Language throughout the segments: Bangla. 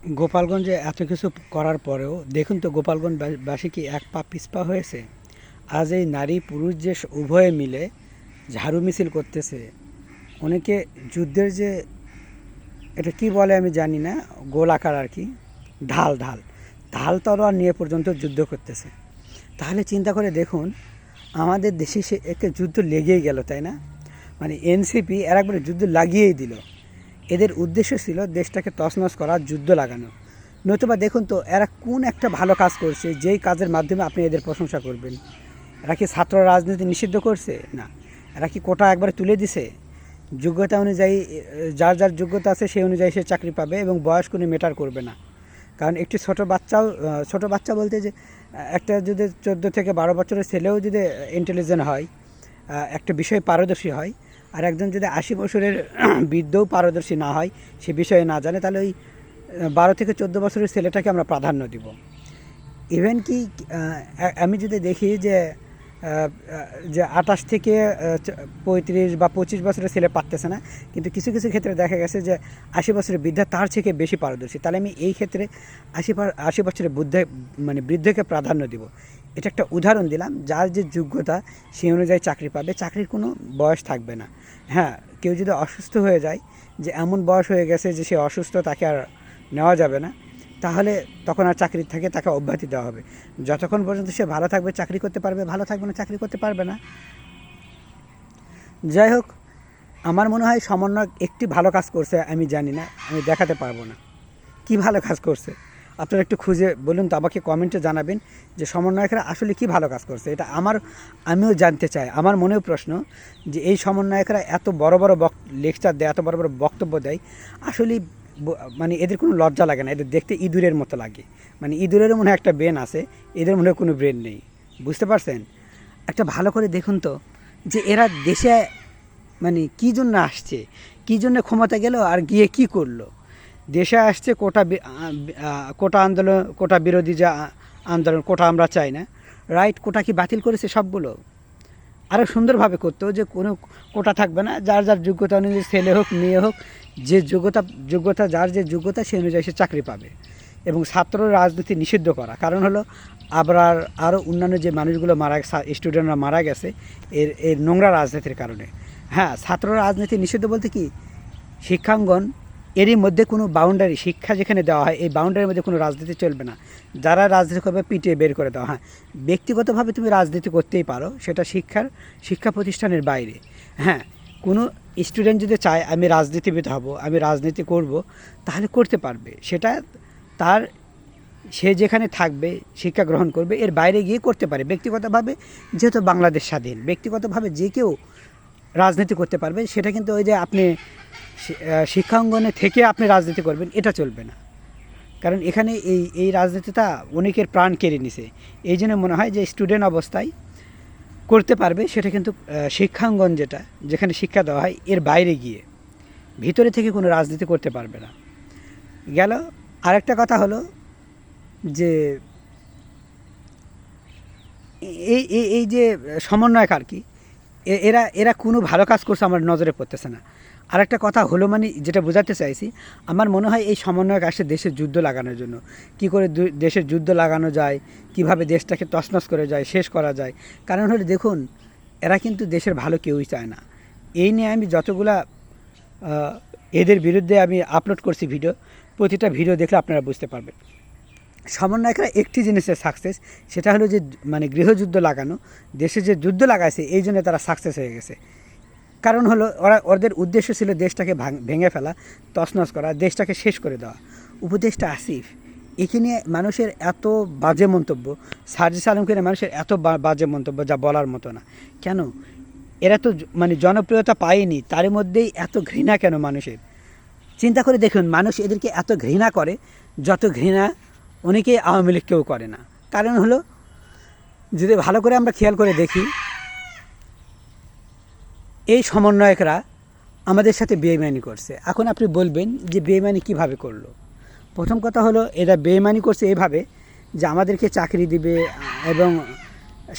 গোপালগঞ্জে এত কিছু করার পরেও দেখুন তো গোপালগঞ্জবাসী কি এক পা পিছপা হয়েছে। আজ এই নারী পুরুষ যে উভয়ে মিলে ঝাড়ু মিছিল করতেছে। অনেকে যুদ্ধের যে এটা কি বলে আমি জানি না, গোল আকার আর কি, ঢাল ঢাল ঢাল তলোয়ার নিয়ে পর্যন্ত যুদ্ধ করতেছে। তাহলে চিন্তা করে দেখুন, আমাদের দেশে সে একটা যুদ্ধ লেগেই গেল, তাই না? মানে এনসিপি এর একবারে যুদ্ধ লাগিয়েই দিল। এদের উদ্দেশ্য ছিল দেশটাকে তছনছ করার, যুদ্ধ লাগানো। নতুবা দেখুন তো এরা কোন একটা ভালো কাজ করছে যেই কাজের মাধ্যমে আপনি এদের প্রশংসা করবেন? এরা কি ছাত্র রাজনীতি নিষিদ্ধ করছে? না। এরা কি কোটা একবারে তুলে দিছে? যোগ্যতা অনুযায়ী যার যার যোগ্যতা আছে সেই অনুযায়ী সে চাকরি পাবে এবং বয়স কোনো ম্যাটার করবে না। কারণ একটি ছোট বাচ্চা বলতে যে একটা যদি 14 থেকে 12 বছরের ছেলেও যদি ইন্টেলিজেন্ট হয়, একটা বিষয়ে পারদর্শী হয়, আর একজন যদি 80 বছরের বৃদ্ধও পারদর্শী না হয়, সে বিষয়ে না জানে, তাহলে ওই 12 থেকে 14 বছরের ছেলেটাকে আমরা প্রাধান্য দিব। ইভেন কি আমি যদি দেখি যে 28 থেকে 35 বা 25 বছরের ছেলে পারতেছে না, কিন্তু কিছু কিছু ক্ষেত্রে দেখা গেছে যে 80 বছরের বৃদ্ধা তার থেকে বেশি পারদর্শী। তাহলে আমি এই ক্ষেত্রে 80 বছরের বৃদ্ধকে প্রাধান্য দিব। এটা একটা উদাহরণ দিলাম। যার যে যোগ্যতা সেই অনুযায়ী চাকরি পাবে, চাকরির কোনো বয়স থাকবে না। হ্যাঁ, কেউ যদি অসুস্থ হয়ে যায়, যে এমন বয়স হয়ে গেছে যে সে অসুস্থ, তাকে আর নেওয়া যাবে না, তাহলে তখন আর চাকরি থেকে তাকে অব্যাহতি দেওয়া হবে। যতক্ষণ পর্যন্ত সে ভালো থাকবে চাকরি করতে পারবে, ভালো থাকবে না চাকরি করতে পারবে না। যাই হোক, আমার মনে হয় সমন্বয়ক একটি ভালো কাজ করছে, আমি জানি না, আমি দেখাতে পারবো না কি ভালো কাজ করছে। আপনারা একটু খুঁজে বলুন তো, আমাকে কমেন্টে জানাবেন যে সমন্বয়করা আসলে কি ভালো কাজ করছে। এটা আমিও জানতে চাই। আমার মনেও প্রশ্ন যে এই সমন্বয়করা এত বড় বড় লেকচার দেয়, এত বড় বড় বক্তব্য দেয়, আসলে মানে এদের কোনো লজ্জা লাগে না? এদের দেখতে ইঁদুরের মতো লাগে। মানে ইঁদুরেরও মনে হয় একটা ব্রেন আছে, এদের মনে হয় কোনো ব্রেন নেই। বুঝতে পারছেন? একটা ভালো করে দেখুন তো যে এরা দেশে মানে কী জন্য আসছে, কী জন্য ক্ষমতা গেল, আর গিয়ে কি করলো। দেশে আসছে কোটা আন্দোলন, কোটা বিরোধী যে আন্দোলন, কোটা আমরা চাই না, রাইট? কোটা কি বাতিল করেছে সবগুলো? আরও সুন্দরভাবে করতো যে কোনো কোটা থাকবে না, যার যার যোগ্যতা অনুযায়ী, ছেলে হোক মেয়ে হোক, যে যোগ্যতা যার যে যোগ্যতা সেই অনুযায়ী সে চাকরি পাবে। এবং ছাত্র রাজনীতি নিষিদ্ধ করা কারণ হলো আবার আরও অন্যান্য যে মানুষগুলো স্টুডেন্টরা মারা গেছে এর নোংরা রাজনীতির কারণে। হ্যাঁ, ছাত্র রাজনীতি নিষিদ্ধ বলতে কি, শিক্ষাঙ্গন এরই মধ্যে কোনো বাউন্ডারি, শিক্ষা যেখানে দেওয়া হয় এই বাউন্ডারির মধ্যে কোনো রাজনীতি চলবে না। যারা রাজনীতি করবে পিটিয়ে বের করে দেওয়া। হ্যাঁ, ব্যক্তিগতভাবে তুমি রাজনীতি করতেই পারো, সেটা শিক্ষা প্রতিষ্ঠানের বাইরে। হ্যাঁ, কোনো স্টুডেন্ট যদি চায় আমি রাজনীতিবিদ হব, আমি রাজনীতি করব, তাহলে করতে পারবে। সেটা তার, সে যেখানে থাকবে শিক্ষা গ্রহণ করবে, এর বাইরে গিয়ে করতে পারে ব্যক্তিগতভাবে। যেহেতু বাংলাদেশ স্বাধীন, ব্যক্তিগতভাবে যে কেউ রাজনীতি করতে পারবে। সেটা কিন্তু ওই যে আপনি শিক্ষাঙ্গনে থেকে আপনি রাজনীতি করবেন, এটা চলবে না। কারণ এখানে এই রাজনীতিটা অনেকের প্রাণ কেড়ে নিছে। এই জন্য মনে হয় যে স্টুডেন্ট অবস্থায় করতে পারবে, সেটা কিন্তু শিক্ষাঙ্গন যেখানে শিক্ষা দেওয়া হয় এর বাইরে গিয়ে ভিতরে থেকে কোনো রাজনীতি করতে পারবে না। গেল। আরেকটা কথা হলো যে এই যে সমন্বয়ক আর কি, এরা কোনো ভালো কাজ করছে আমার নজরে পড়তেছে না। আর একটা কথা হলো, মানে যেটা বোঝাতে চাইছি, আমার মনে হয় এই সমন্বয়ক আসে দেশের যুদ্ধ লাগানোর জন্য। কি করে দেশের যুদ্ধ লাগানো যায়, কিভাবে দেশটাকে তছনছ করে যায়, শেষ করা যায়। কারণ হলো দেখুন, এরা কিন্তু দেশের ভালো কেউই চায় না। এই নিয়ে আমি যতগুলা এদের বিরুদ্ধে আমি আপলোড করছি ভিডিও, প্রতিটা ভিডিও দেখলে আপনারা বুঝতে পারবেন সমন্বয়করা একটি জিনিসের সাকসেস, সেটা হলো যে মানে গৃহযুদ্ধ লাগানো। দেশে যে যুদ্ধ লাগাইছে এই জন্য তারা সাকসেস হয়ে গেছে। কারণ হলো ওদের উদ্দেশ্য ছিল দেশটাকে ভেঙে ফেলা, তছনছ করা, দেশটাকে শেষ করে দেওয়া। উপদেষ্টা আসিফ, এখানে মানুষের এত বাজে মন্তব্য, সার্জিস আলমকে মানুষের এত বাজে মন্তব্য যা বলার মতো না। কেন? এরা তো মানে জনপ্রিয়তা পায়নি, তার মধ্যেই এত ঘৃণা কেন মানুষের? চিন্তা করে দেখুন, মানুষ এদেরকে এত ঘৃণা করে যত ঘৃণা অনেকেই আওয়ামী লীগ কেউ করে না। কারণ হলো, যদি ভালো করে আমরা খেয়াল করে দেখি, এই সমন্বয়করা আমাদের সাথে বেইমানি করছে। এখন আপনি বলবেন যে বেইমানি কিভাবে করলো? প্রথম কথা হলো, এরা বেইমানি করছে এভাবে যে আমাদেরকে চাকরি দিবে এবং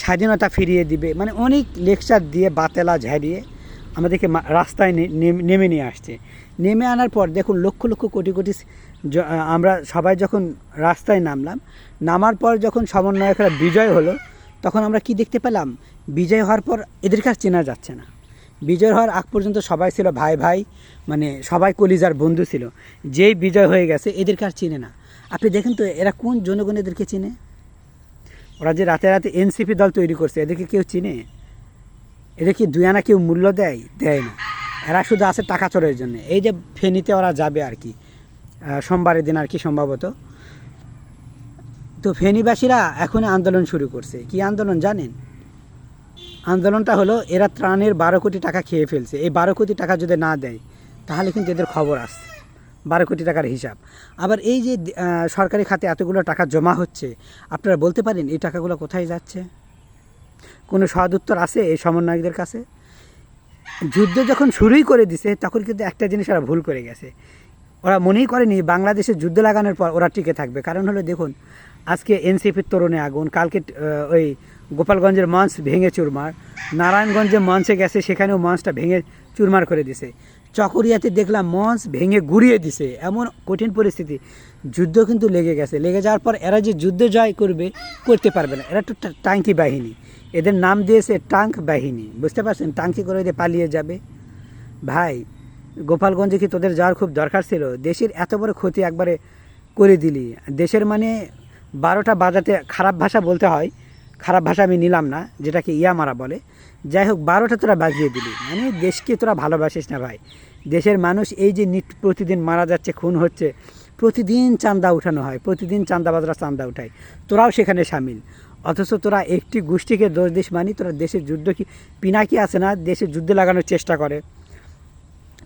স্বাধীনতা ফিরিয়ে দিবে, মানে অনেক লেকচার দিয়ে বাতেলা ঝাড়িয়ে আমাদেরকে রাস্তায় নেমে নিয়ে আসছে। নেমে আনার পর দেখুন লক্ষ লক্ষ কোটি কোটি আমরা সবাই যখন রাস্তায় নামার পর যখন সমন্বয়করা বিজয় হলো, তখন আমরা কি দেখতে পেলাম? বিজয় হওয়ার পর এদেরকে আর চেনা যাচ্ছে না। বিজয় হওয়ার আগ পর্যন্ত সবাই ছিল ভাই ভাই, মানে সবাই কলিজার বন্ধু ছিল। যেই বিজয় হয়ে গেছে এদেরকে আর চিনে না। আপনি দেখেন তো এরা কোন জনগণ এদেরকে চিনে? ওরা যে রাতে রাতে এনসিপি দল তৈরি করছে, এদেরকে কেউ চিনে? এদেরকে দুই আনা কেউ মূল্য দেয় না। এরা শুধু আছে টাকা চোরের জন্য। এই যে ফেনীতে ওরা যাবে আর কি সোমবারের দিন আর কি সম্ভবত। তো ফেনীবাসীরা এখন আন্দোলন শুরু করছে। কি আন্দোলন জানেন? আন্দোলনটা হলো এরা ত্রাণের 12 কোটি টাকা খেয়ে ফেলছে। এই 12 কোটি টাকা যদি না দেয় তাহলে কিন্তু এদের খবর আসছে, 12 কোটি টাকার হিসাব। আবার এই যে সরকারি খাতে এতগুলো টাকা জমা হচ্ছে, আপনারা বলতে পারেন এই টাকাগুলো কোথায় যাচ্ছে? কোনো সদ উত্তর আছে এই সমন্বয়কদের কাছে? যুদ্ধ যখন শুরুই করে দিছে তখন কিন্তু একটা জিনিস ওরা ভুল করে গেছে। ওরা মনেই করেনি বাংলাদেশে যুদ্ধ লাগানোর পর ওরা টিকে থাকবে। কারণ হলো দেখুন, আজকে এনসিপির তরুণে আগুন, কালকে ওই গোপালগঞ্জের মঞ্চ ভেঙে চুরমার, নারায়ণগঞ্জে মঞ্চে গেছে সেখানেও মঞ্চটা ভেঙে চুরমার করে দিছে, চকরিয়াতে দেখলাম মঞ্চ ভেঙে গুড়িয়ে দিছে। এমন কঠিন পরিস্থিতি, যুদ্ধ কিন্তু লেগে গেছে। লেগে যাওয়ার পর এরা যে যুদ্ধ জয় করতে পারবে না। এরা তো টাঙ্কি বাহিনী, এদের নাম দিয়েছে টাঙ্ক বাহিনী, বুঝতে পারছেন? টাঙ্কি করে দিয়ে পালিয়ে যাবে। ভাই, গোপালগঞ্জে কি তোদের যাওয়ার খুব দরকার ছিল? দেশের এত বড় ক্ষতি একবারে করে দিলি। দেশের মানে 12টা বাজাতে, খারাপ ভাষা বলতে হয়, খারাপ ভাষা আমি নিলাম না, যেটাকে ইয়া মারা বলে। যাই হোক, 12টা তোরা বাজিয়ে দিলি, মানে দেশকে তোরা ভালোবাসিস না ভাই। দেশের মানুষ এই যে প্রতিদিন মারা যাচ্ছে, খুন হচ্ছে, প্রতিদিন চাঁদা উঠানো হয়, প্রতিদিন চাঁদাবাজরা চাঁদা উঠায়, তোরাও সেখানে সামিল। অথচ তোরা একটি গোষ্ঠীকে দোষ দিস, মানি তোরা দেশের যুদ্ধ কি পিনাকি আছে না, দেশের যুদ্ধ লাগানোর চেষ্টা করে।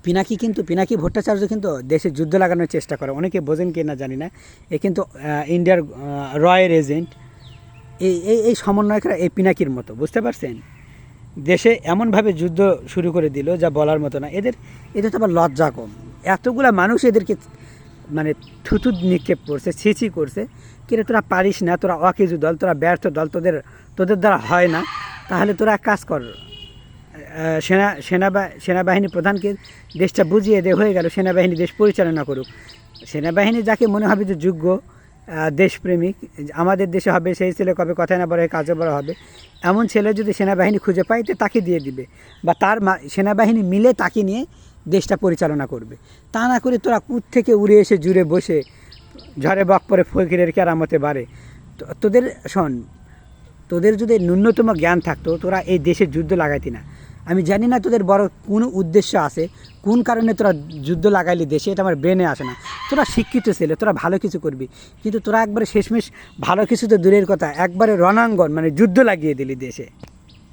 পিনাকি ভট্টাচার্য কিন্তু দেশে যুদ্ধ লাগানোর চেষ্টা করে। অনেকে বোঝেন কি না জানি না, এ কিন্তু ইন্ডিয়ার রয়ের এজেন্ট। এই সমন্বয়করা এই পিনাকির মতো, বুঝতে পারছেন? দেশে এমনভাবে যুদ্ধ শুরু করে দিল যা বলার মতো না। এদের তো আবার লজ্জা কম। এতগুলা মানুষ এদেরকে মানে থুতু নিক্ষেপ করছে, ছিছি করছে, কিরে তোরা পারিস না, তোরা অকেজু দল, তোরা ব্যর্থ দল, তোদের দ্বারা হয় না। তাহলে তোরা এক কাজ কর, সেনাবাহিনী প্রধানকে দেশটা বুঝিয়ে দে, হয়ে গেল। সেনাবাহিনী দেশ পরিচালনা করুক। সেনাবাহিনী যাকে মনে হবে যে যোগ্য, দেশপ্রেমিক, আমাদের দেশে হবে, সেই ছেলে কবে কথায় না বড় কাজে বড় হবে, এমন ছেলে যদি সেনাবাহিনী খুঁজে পায় তো তাকে দিয়ে দিবে, বা তার সেনাবাহিনী মিলে তাকে নিয়ে দেশটা পরিচালনা করবে। তা না করে তোরা কুদ থেকে উড়ে এসে জুড়ে বসে ঝড়ে বক পরে ফকিরের কেরামতে বাড়ে। তোদের যদি ন্যূনতম জ্ঞান থাকতো তোরা এই দেশের যুদ্ধ লাগাইতি না। আমি জানি না তোদের বড় কোনো উদ্দেশ্য আছে, কোন কারণে তোরা যুদ্ধ লাগাইলি দেশে, এটা আমার ব্রেনে আসে না। তোরা শিক্ষিত ছেলে, তোরা ভালো কিছু করবি, কিন্তু তোরা একবারে শেষমেশ ভালো কিছু তো দূরের কথা, একবারে রণাঙ্গন মানে যুদ্ধ লাগিয়ে দিলি দেশে।